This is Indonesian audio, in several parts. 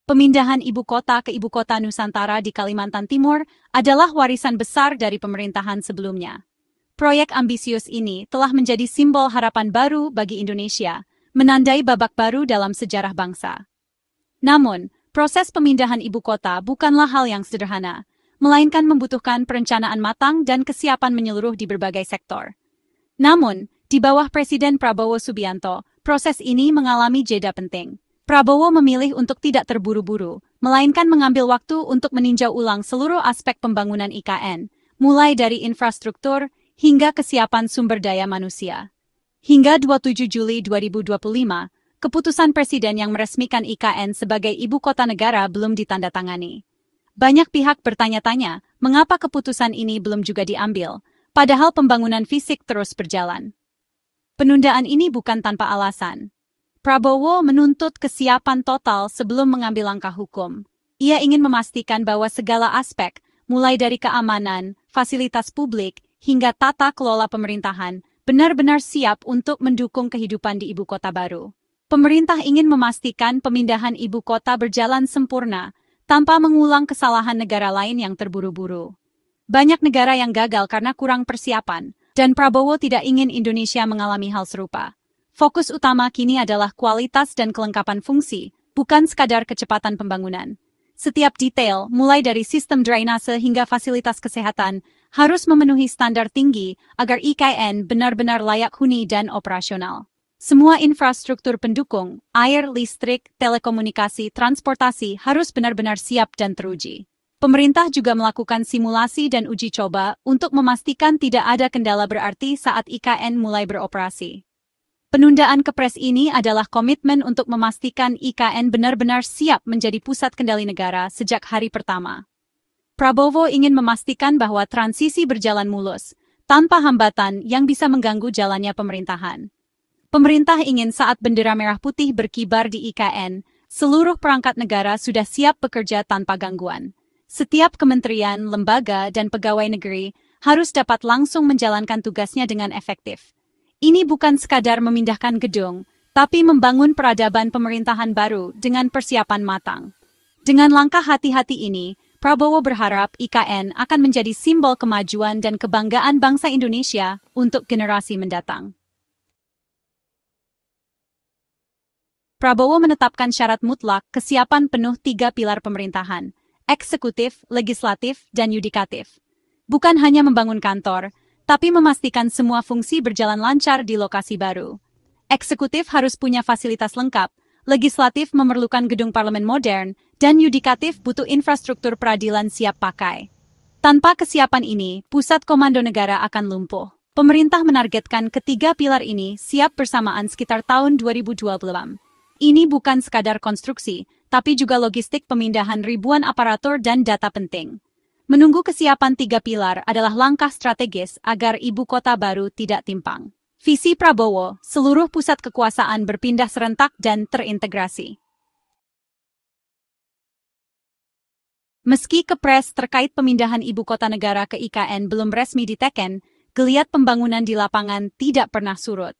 Pemindahan ibu kota ke ibu kota Nusantara di Kalimantan Timur adalah warisan besar dari pemerintahan sebelumnya. Proyek ambisius ini telah menjadi simbol harapan baru bagi Indonesia, menandai babak baru dalam sejarah bangsa. Namun, proses pemindahan ibu kota bukanlah hal yang sederhana, melainkan membutuhkan perencanaan matang dan kesiapan menyeluruh di berbagai sektor. Namun, di bawah Presiden Prabowo Subianto, proses ini mengalami jeda penting. Prabowo memilih untuk tidak terburu-buru, melainkan mengambil waktu untuk meninjau ulang seluruh aspek pembangunan IKN, mulai dari infrastruktur hingga kesiapan sumber daya manusia. Hingga 27 Juli 2025, keputusan Presiden yang meresmikan IKN sebagai ibu kota negara belum ditandatangani. Banyak pihak bertanya-tanya, mengapa keputusan ini belum juga diambil, padahal pembangunan fisik terus berjalan. Penundaan ini bukan tanpa alasan. Prabowo menuntut kesiapan total sebelum mengambil langkah hukum. Ia ingin memastikan bahwa segala aspek, mulai dari keamanan, fasilitas publik, hingga tata kelola pemerintahan, benar-benar siap untuk mendukung kehidupan di ibu kota baru. Pemerintah ingin memastikan pemindahan ibu kota berjalan sempurna, tanpa mengulang kesalahan negara lain yang terburu-buru. Banyak negara yang gagal karena kurang persiapan, dan Prabowo tidak ingin Indonesia mengalami hal serupa. Fokus utama kini adalah kualitas dan kelengkapan fungsi, bukan sekadar kecepatan pembangunan. Setiap detail, mulai dari sistem drainase hingga fasilitas kesehatan, harus memenuhi standar tinggi agar IKN benar-benar layak huni dan operasional. Semua infrastruktur pendukung, air, listrik, telekomunikasi, transportasi harus benar-benar siap dan teruji. Pemerintah juga melakukan simulasi dan uji coba untuk memastikan tidak ada kendala berarti saat IKN mulai beroperasi. Penundaan Kepres ini adalah komitmen untuk memastikan IKN benar-benar siap menjadi pusat kendali negara sejak hari pertama. Prabowo ingin memastikan bahwa transisi berjalan mulus, tanpa hambatan yang bisa mengganggu jalannya pemerintahan. Pemerintah ingin saat bendera merah putih berkibar di IKN, seluruh perangkat negara sudah siap bekerja tanpa gangguan. Setiap kementerian, lembaga, dan pegawai negeri harus dapat langsung menjalankan tugasnya dengan efektif. Ini bukan sekadar memindahkan gedung, tapi membangun peradaban pemerintahan baru dengan persiapan matang. Dengan langkah hati-hati ini, Prabowo berharap IKN akan menjadi simbol kemajuan dan kebanggaan bangsa Indonesia untuk generasi mendatang. Prabowo menetapkan syarat mutlak kesiapan penuh 3 pilar pemerintahan, eksekutif, legislatif, dan yudikatif. Bukan hanya membangun kantor, tapi memastikan semua fungsi berjalan lancar di lokasi baru. Eksekutif harus punya fasilitas lengkap, legislatif memerlukan gedung parlemen modern, dan yudikatif butuh infrastruktur peradilan siap pakai. Tanpa kesiapan ini, pusat komando negara akan lumpuh. Pemerintah menargetkan ketiga pilar ini siap bersamaan sekitar tahun 2026. Ini bukan sekadar konstruksi, tapi juga logistik pemindahan ribuan aparatur dan data penting. Menunggu kesiapan 3 pilar adalah langkah strategis agar ibu kota baru tidak timpang. Visi Prabowo, seluruh pusat kekuasaan berpindah serentak dan terintegrasi. Meski Kepres terkait pemindahan ibu kota negara ke IKN belum resmi diteken, geliat pembangunan di lapangan tidak pernah surut.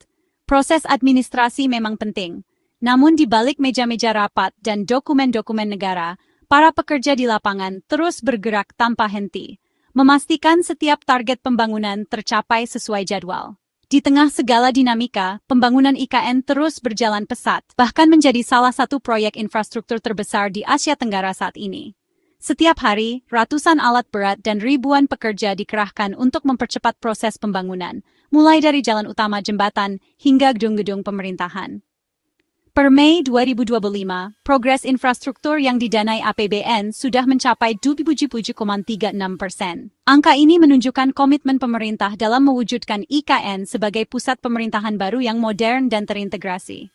Proses administrasi memang penting, namun di balik meja-meja rapat dan dokumen-dokumen negara, para pekerja di lapangan terus bergerak tanpa henti, memastikan setiap target pembangunan tercapai sesuai jadwal. Di tengah segala dinamika, pembangunan IKN terus berjalan pesat, bahkan menjadi salah satu proyek infrastruktur terbesar di Asia Tenggara saat ini. Setiap hari, ratusan alat berat dan ribuan pekerja dikerahkan untuk mempercepat proses pembangunan, mulai dari jalan utama jembatan hingga gedung-gedung pemerintahan. Per Mei 2025, progres infrastruktur yang didanai APBN sudah mencapai 77,36%. Angka ini menunjukkan komitmen pemerintah dalam mewujudkan IKN sebagai pusat pemerintahan baru yang modern dan terintegrasi.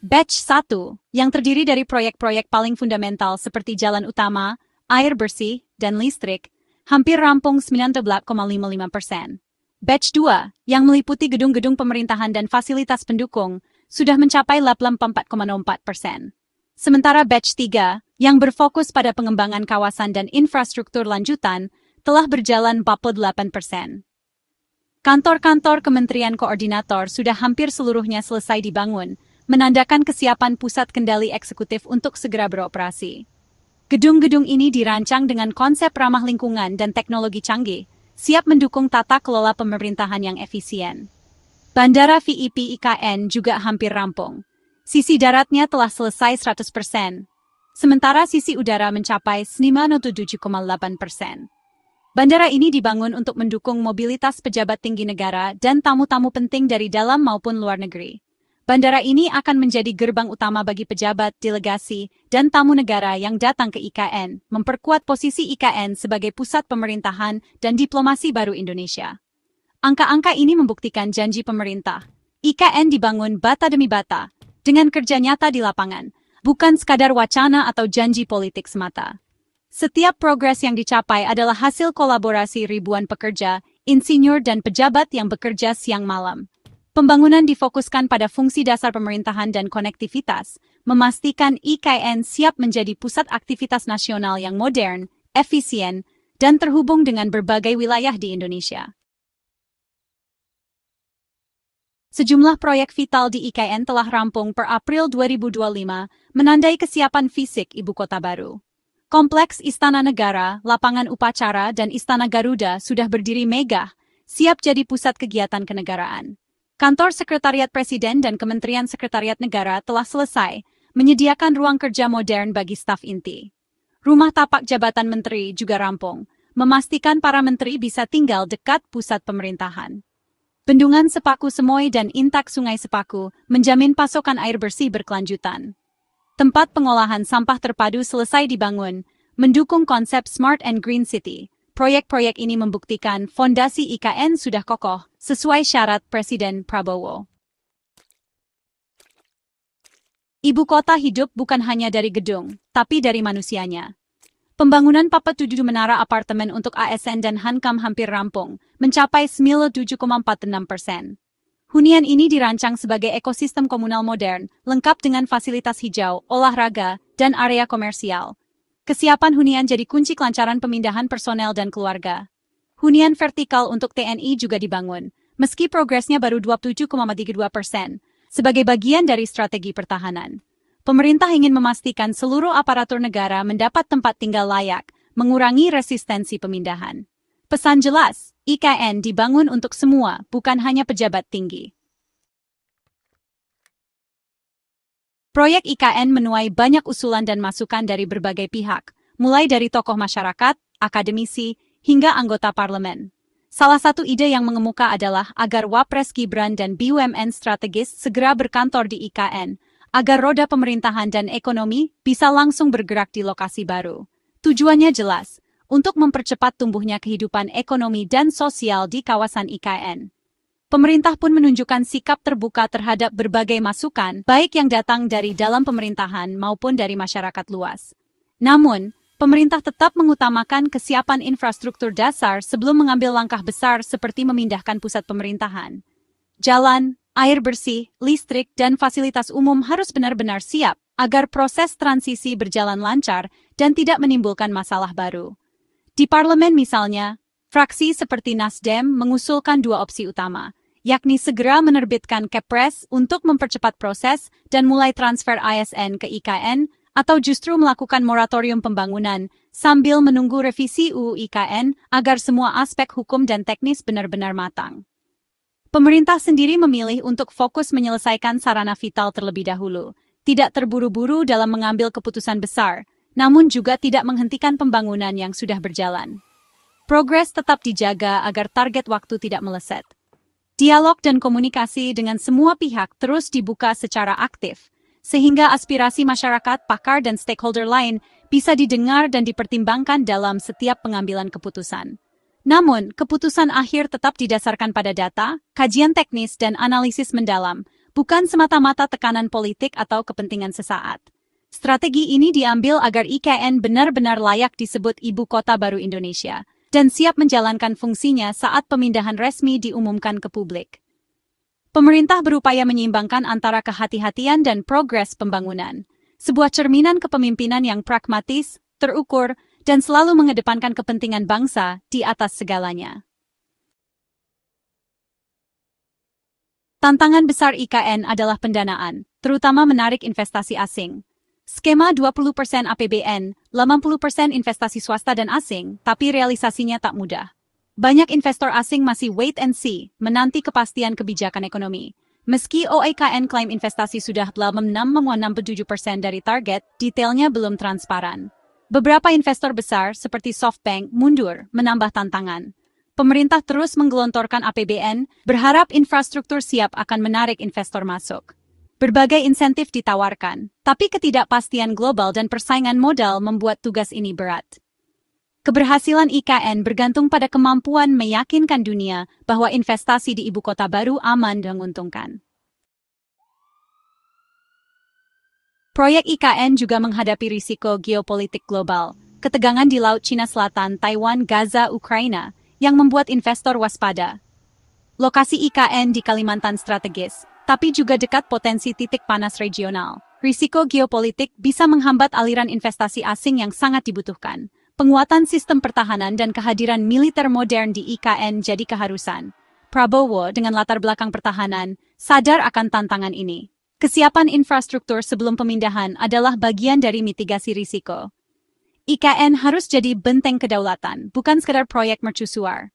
Batch 1, yang terdiri dari proyek-proyek paling fundamental seperti jalan utama, air bersih, dan listrik, hampir rampung 19,55%. Batch 2, yang meliputi gedung-gedung pemerintahan dan fasilitas pendukung, sudah mencapai 84,04%. Sementara batch 3, yang berfokus pada pengembangan kawasan dan infrastruktur lanjutan, telah berjalan 48%. Kantor-kantor Kementerian Koordinator sudah hampir seluruhnya selesai dibangun, menandakan kesiapan pusat kendali eksekutif untuk segera beroperasi. Gedung-gedung ini dirancang dengan konsep ramah lingkungan dan teknologi canggih, siap mendukung tata kelola pemerintahan yang efisien. Bandara VIP IKN juga hampir rampung. Sisi daratnya telah selesai 100%, sementara sisi udara mencapai 97,8%. Bandara ini dibangun untuk mendukung mobilitas pejabat tinggi negara dan tamu-tamu penting dari dalam maupun luar negeri. Bandara ini akan menjadi gerbang utama bagi pejabat, delegasi, dan tamu negara yang datang ke IKN, memperkuat posisi IKN sebagai pusat pemerintahan dan diplomasi baru Indonesia. Angka-angka ini membuktikan janji pemerintah. IKN dibangun bata demi bata, dengan kerja nyata di lapangan, bukan sekadar wacana atau janji politik semata. Setiap progres yang dicapai adalah hasil kolaborasi ribuan pekerja, insinyur dan pejabat yang bekerja siang malam. Pembangunan difokuskan pada fungsi dasar pemerintahan dan konektivitas, memastikan IKN siap menjadi pusat aktivitas nasional yang modern, efisien, dan terhubung dengan berbagai wilayah di Indonesia. Sejumlah proyek vital di IKN telah rampung per April 2025, menandai kesiapan fisik ibu kota baru. Kompleks Istana Negara, Lapangan Upacara, dan Istana Garuda sudah berdiri megah, siap jadi pusat kegiatan kenegaraan. Kantor Sekretariat Presiden dan Kementerian Sekretariat Negara telah selesai, menyediakan ruang kerja modern bagi staf inti. Rumah tapak jabatan menteri juga rampung, memastikan para menteri bisa tinggal dekat pusat pemerintahan. Bendungan Sepaku Semoy dan Intak Sungai Sepaku menjamin pasokan air bersih berkelanjutan. Tempat pengolahan sampah terpadu selesai dibangun, mendukung konsep Smart and Green City. Proyek-proyek ini membuktikan fondasi IKN sudah kokoh, sesuai syarat Presiden Prabowo. Ibu kota hidup bukan hanya dari gedung, tapi dari manusianya. Pembangunan 47 menara apartemen untuk ASN dan Hankam hampir rampung, mencapai 97,46%. Hunian ini dirancang sebagai ekosistem komunal modern, lengkap dengan fasilitas hijau, olahraga, dan area komersial. Kesiapan hunian jadi kunci kelancaran pemindahan personel dan keluarga. Hunian vertikal untuk TNI juga dibangun, meski progresnya baru 27,32%, sebagai bagian dari strategi pertahanan. Pemerintah ingin memastikan seluruh aparatur negara mendapat tempat tinggal layak, mengurangi resistensi pemindahan. Pesan jelas, IKN dibangun untuk semua, bukan hanya pejabat tinggi. Proyek IKN menuai banyak usulan dan masukan dari berbagai pihak, mulai dari tokoh masyarakat, akademisi, hingga anggota parlemen. Salah satu ide yang mengemuka adalah agar Wapres Gibran dan BUMN strategis segera berkantor di IKN, agar roda pemerintahan dan ekonomi bisa langsung bergerak di lokasi baru. Tujuannya jelas, untuk mempercepat tumbuhnya kehidupan ekonomi dan sosial di kawasan IKN. Pemerintah pun menunjukkan sikap terbuka terhadap berbagai masukan, baik yang datang dari dalam pemerintahan maupun dari masyarakat luas. Namun, pemerintah tetap mengutamakan kesiapan infrastruktur dasar sebelum mengambil langkah besar seperti memindahkan pusat pemerintahan. Jalan, air bersih, listrik, dan fasilitas umum harus benar-benar siap agar proses transisi berjalan lancar dan tidak menimbulkan masalah baru. Di parlemen misalnya, fraksi seperti Nasdem mengusulkan dua opsi utama, yakni segera menerbitkan Kepres untuk mempercepat proses dan mulai transfer ASN ke IKN, atau justru melakukan moratorium pembangunan sambil menunggu revisi UU IKN agar semua aspek hukum dan teknis benar-benar matang. Pemerintah sendiri memilih untuk fokus menyelesaikan sarana vital terlebih dahulu, tidak terburu-buru dalam mengambil keputusan besar, namun juga tidak menghentikan pembangunan yang sudah berjalan. Progres tetap dijaga agar target waktu tidak meleset. Dialog dan komunikasi dengan semua pihak terus dibuka secara aktif, sehingga aspirasi masyarakat, pakar, dan stakeholder lain bisa didengar dan dipertimbangkan dalam setiap pengambilan keputusan. Namun, keputusan akhir tetap didasarkan pada data, kajian teknis, dan analisis mendalam, bukan semata-mata tekanan politik atau kepentingan sesaat. Strategi ini diambil agar IKN benar-benar layak disebut Ibu Kota Baru Indonesia, dan siap menjalankan fungsinya saat pemindahan resmi diumumkan ke publik. Pemerintah berupaya menyeimbangkan antara kehati-hatian dan progres pembangunan, sebuah cerminan kepemimpinan yang pragmatis, terukur, dan selalu mengedepankan kepentingan bangsa di atas segalanya. Tantangan besar IKN adalah pendanaan. terutama menarik investasi asing. Skema 20% APBN, 80% investasi swasta dan asing, tapi realisasinya tak mudah. Banyak investor asing masih wait and see, menanti kepastian kebijakan ekonomi. Meski OEKN klaim investasi sudah 67% dari target, detailnya belum transparan. Beberapa investor besar seperti SoftBank mundur, menambah tantangan. Pemerintah terus menggelontorkan APBN, berharap infrastruktur siap akan menarik investor masuk. Berbagai insentif ditawarkan, tapi ketidakpastian global dan persaingan modal membuat tugas ini berat. Keberhasilan IKN bergantung pada kemampuan meyakinkan dunia bahwa investasi di ibu kota baru aman dan menguntungkan. Proyek IKN juga menghadapi risiko geopolitik global, ketegangan di Laut Cina Selatan, Taiwan, Gaza, Ukraina, yang membuat investor waspada. Lokasi IKN di Kalimantan strategis, tapi juga dekat potensi titik panas regional. Risiko geopolitik bisa menghambat aliran investasi asing yang sangat dibutuhkan. Penguatan sistem pertahanan dan kehadiran militer modern di IKN jadi keharusan. Prabowo dengan latar belakang pertahanan sadar akan tantangan ini. Kesiapan infrastruktur sebelum pemindahan adalah bagian dari mitigasi risiko. IKN harus jadi benteng kedaulatan, bukan sekadar proyek mercusuar.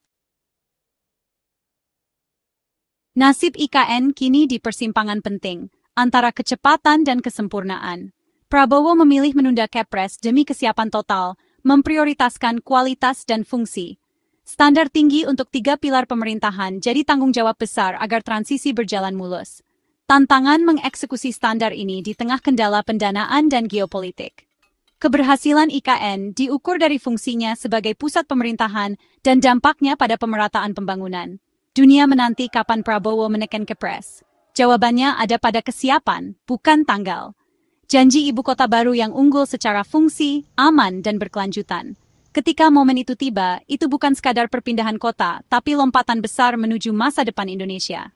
Nasib IKN kini di persimpangan penting, antara kecepatan dan kesempurnaan. Prabowo memilih menunda Kepres demi kesiapan total, memprioritaskan kualitas dan fungsi. Standar tinggi untuk 3 pilar pemerintahan jadi tanggung jawab besar agar transisi berjalan mulus. Tantangan mengeksekusi standar ini di tengah kendala pendanaan dan geopolitik. Keberhasilan IKN diukur dari fungsinya sebagai pusat pemerintahan dan dampaknya pada pemerataan pembangunan. Dunia menanti kapan Prabowo menekan Kepres. Jawabannya ada pada kesiapan, bukan tanggal. Janji ibu kota baru yang unggul secara fungsi, aman, dan berkelanjutan. Ketika momen itu tiba, itu bukan sekadar perpindahan kota, tapi lompatan besar menuju masa depan Indonesia.